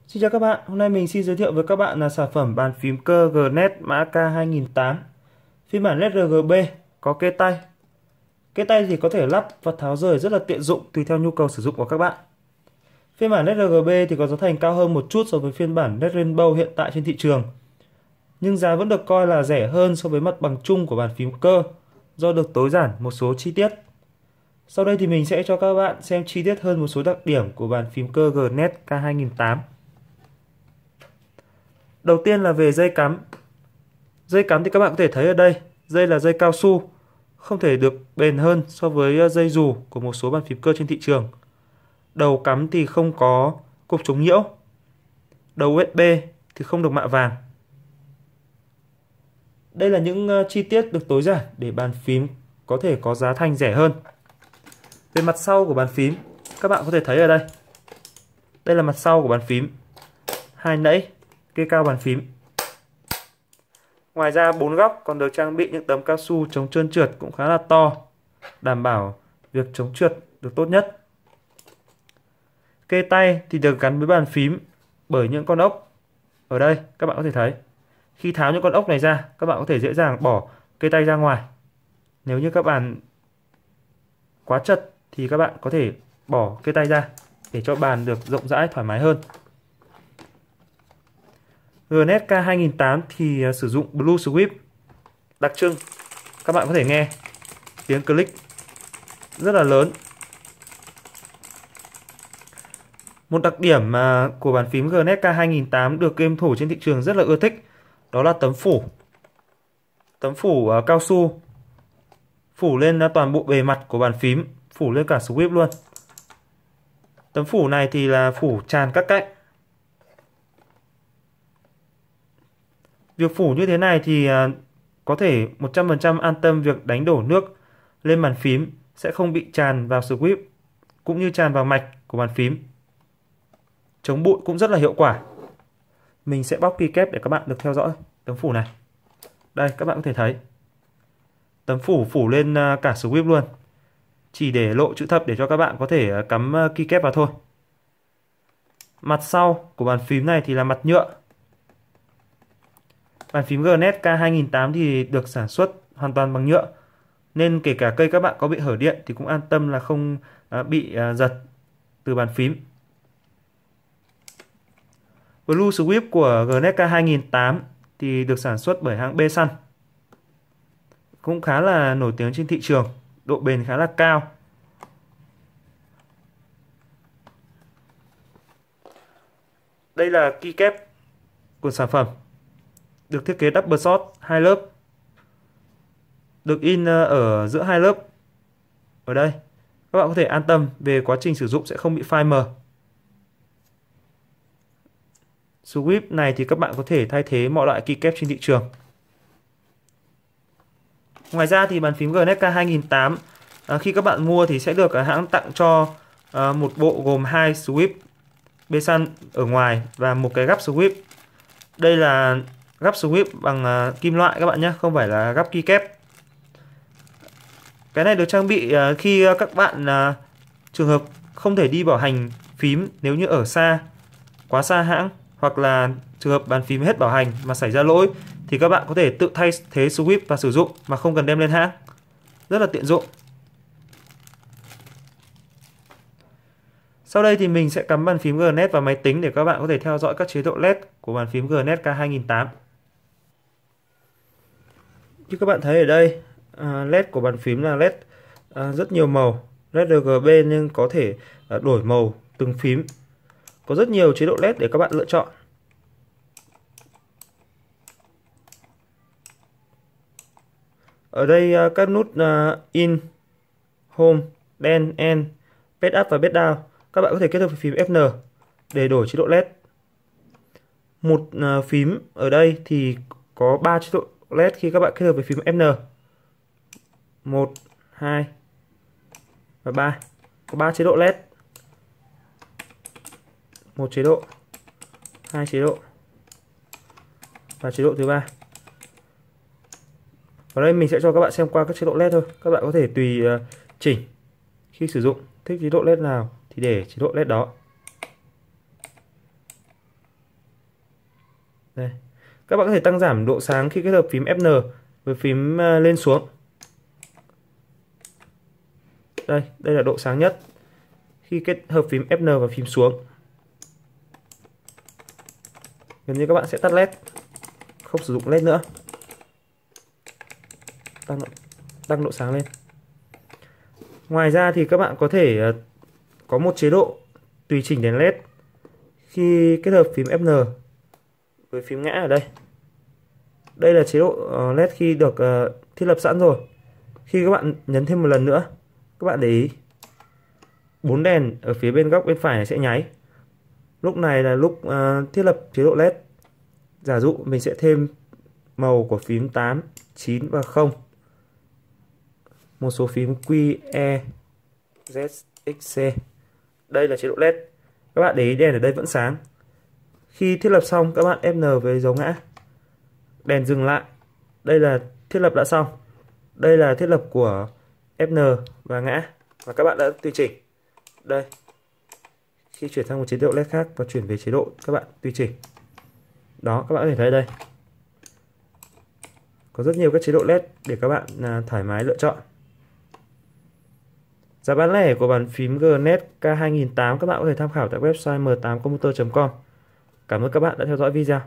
Xin chào các bạn, hôm nay mình xin giới thiệu với các bạn là sản phẩm bàn phím cơ Gnet mã K2008 phiên bản LED RGB có kê tay. Kê tay thì có thể lắp và tháo rời rất là tiện dụng tùy theo nhu cầu sử dụng của các bạn. Phiên bản LED RGB thì có giá thành cao hơn một chút so với phiên bản LED Rainbow hiện tại trên thị trường, nhưng giá vẫn được coi là rẻ hơn so với mặt bằng chung của bàn phím cơ do được tối giản một số chi tiết. Sau đây thì mình sẽ cho các bạn xem chi tiết hơn một số đặc điểm của bàn phím cơ Gnet K2008. Đầu tiên là về dây cắm. Dây cắm thì các bạn có thể thấy ở đây, dây là dây cao su, không thể được bền hơn so với dây dù của một số bàn phím cơ trên thị trường. Đầu cắm thì không có cục chống nhiễu. Đầu USB thì không được mạ vàng. Đây là những chi tiết được tối giản để bàn phím có thể có giá thành rẻ hơn. Về mặt sau của bàn phím, các bạn có thể thấy ở đây. Đây là mặt sau của bàn phím. Hai nẫy kê cao bàn phím. Ngoài ra bốn góc còn được trang bị những tấm cao su chống trơn trượt cũng khá là to, đảm bảo việc chống trượt được tốt nhất. Kê tay thì được gắn với bàn phím bởi những con ốc. Ở đây các bạn có thể thấy, khi tháo những con ốc này ra, các bạn có thể dễ dàng bỏ kê tay ra ngoài. Nếu như các bạn quá chật thì các bạn có thể bỏ kê tay ra để cho bàn được rộng rãi thoải mái hơn. Gnet K2008 thì sử dụng Blue Swift đặc trưng. Các bạn có thể nghe tiếng click rất là lớn. Một đặc điểm của bàn phím Gnet K2008 được game thủ trên thị trường rất là ưa thích, đó là tấm phủ. Tấm phủ cao su phủ lên toàn bộ bề mặt của bàn phím, phủ lên cả Swift luôn. Tấm phủ này thì là phủ tràn các cạnh. Việc phủ như thế này thì có thể 100% an tâm việc đánh đổ nước lên bàn phím sẽ không bị tràn vào Swift cũng như tràn vào mạch của bàn phím. Chống bụi cũng rất là hiệu quả. Mình sẽ bóc keycap để các bạn được theo dõi tấm phủ này. Đây các bạn có thể thấy. Tấm phủ phủ lên cả Swift luôn. Chỉ để lộ chữ thập để cho các bạn có thể cắm keycap vào thôi. Mặt sau của bàn phím này thì là mặt nhựa. Bàn phím Gnet K2008 thì được sản xuất hoàn toàn bằng nhựa, nên kể cả cây các bạn có bị hở điện thì cũng an tâm là không bị giật từ bàn phím. Blue Swift của Gnet K2008 thì được sản xuất bởi hãng Besan, cũng khá là nổi tiếng trên thị trường, độ bền khá là cao. Đây là keycap của sản phẩm, được thiết kế double shot 2 lớp, được in ở giữa hai lớp. Ở đây các bạn có thể an tâm về quá trình sử dụng sẽ không bị phai mờ. Swift này thì các bạn có thể thay thế mọi loại keycap trên thị trường. Ngoài ra thì bàn phím Gnet K2008 khi các bạn mua thì sẽ được hãng tặng cho một bộ gồm 2 Swift Besan ở ngoài và một cái gắp Swift. Đây là gắp Swift bằng kim loại các bạn nhé, không phải là gắp keycap. Cái này được trang bị khi các bạn trường hợp không thể đi bảo hành phím nếu như ở xa, quá xa hãng, hoặc là trường hợp bàn phím hết bảo hành mà xảy ra lỗi thì các bạn có thể tự thay thế Swift và sử dụng mà không cần đem lên hãng. Rất là tiện dụng. Sau đây thì mình sẽ cắm bàn phím Gnet vào máy tính để các bạn có thể theo dõi các chế độ LED của bàn phím Gnet K2008. Như các bạn thấy ở đây, LED của bàn phím là LED rất nhiều màu, LED RGB nhưng có thể đổi màu từng phím. Có rất nhiều chế độ LED để các bạn lựa chọn. Ở đây các nút In, Home, Den, End, Pad Up và Pad Down các bạn có thể kết hợp với phím Fn để đổi chế độ LED. Một phím ở đây thì có 3 chế độ LED khi các bạn kết hợp với phím Fn. 1, 2 và 3. Có 3 chế độ LED. Một chế độ, 2 chế độ và chế độ thứ 3. Ở đây mình sẽ cho các bạn xem qua các chế độ LED thôi. Các bạn có thể tùy chỉnh khi sử dụng, thích chế độ LED nào thì để chế độ LED đó. Đây. Các bạn có thể tăng giảm độ sáng khi kết hợp phím Fn với phím lên xuống. Đây là độ sáng nhất khi kết hợp phím Fn và phím xuống. Gần như các bạn sẽ tắt LED, không sử dụng LED nữa. Tăng độ sáng lên. Ngoài ra thì các bạn có thể có một chế độ tùy chỉnh đèn LED khi kết hợp phím Fn với phím ngã ở đây. Đây là chế độ LED khi được thiết lập sẵn rồi. Khi các bạn nhấn thêm một lần nữa, các bạn để ý 4 đèn ở phía bên góc bên phải này sẽ nháy. Lúc này là lúc thiết lập chế độ LED. Giả dụ mình sẽ thêm màu của phím 8, 9 và 0. Một số phím Q, E, Z, X, C. Đây là chế độ LED. Các bạn để ý đèn ở đây vẫn sáng. Khi thiết lập xong, các bạn Fn với dấu ngã. Đèn dừng lại. Đây là thiết lập đã xong. Đây là thiết lập của Fn và ngã. Và các bạn đã tùy chỉnh. Đây. Khi chuyển sang một chế độ LED khác và chuyển về chế độ, các bạn tùy chỉnh. Đó, các bạn có thể thấy đây. Có rất nhiều các chế độ LED để các bạn thoải mái lựa chọn. Giá bán lẻ của bàn phím Gnet K2008 các bạn có thể tham khảo tại website m8computer.com. Cảm ơn các bạn đã theo dõi video.